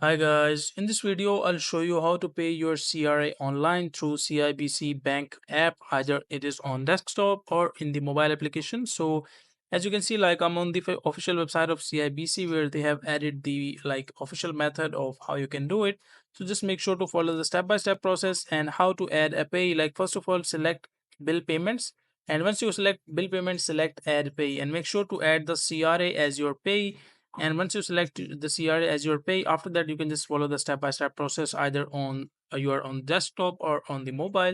Hi guys, in this video I'll show you how to pay your CRA online through CIBC bank app. Either it is on desktop or in the mobile application. So as you can see, like I'm on the official website of CIBC where they have added the official method of how you can do it. So just make sure to follow the step-by-step process and how to add a pay. Like first of all, select bill payments, and once you select bill payments, select add pay and make sure to add the CRA as your pay. And once you select the CRA as your pay, after that you can just follow the step-by-step process either on you are on desktop or on the mobile.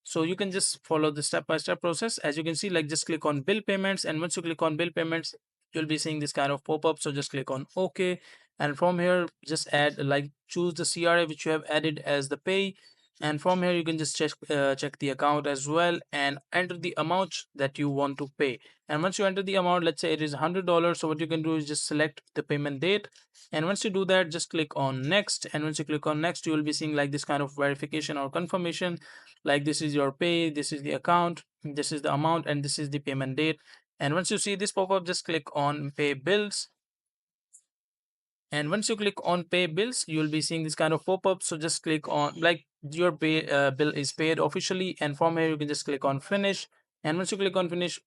So you can just follow the step-by-step process. As you can see, like just click on bill payments, and once you click on bill payments, you'll be seeing this kind of pop-up. So just click on OK, and from here just add choose the CRA which you have added as the pay. And from here you can just check the account as well and enter the amount that you want to pay. And once you enter the amount, let's say it is $100, so what you can do is just select the payment date. And once you do that, just click on next. And once you click on next, you will be seeing like this kind of verification or confirmation, like this is your pay, this is the account, this is the amount, and this is the payment date. And once you see this pop-up, just click on pay bills. And once you click on pay bills, you will be seeing this kind of pop-up. So just click on your bill is paid officially, and from here you can just click on finish. And once you click on finish,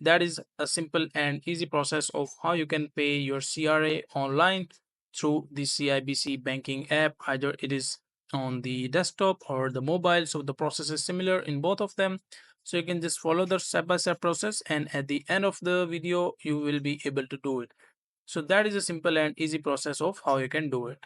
that is a simple and easy process of how you can pay your CRA online through the CIBC banking app. Either it is on the desktop or the mobile, so the process is similar in both of them. So you can just follow the step-by-step process, and at the end of the video you will be able to do it. So that is a simple and easy process of how you can do it.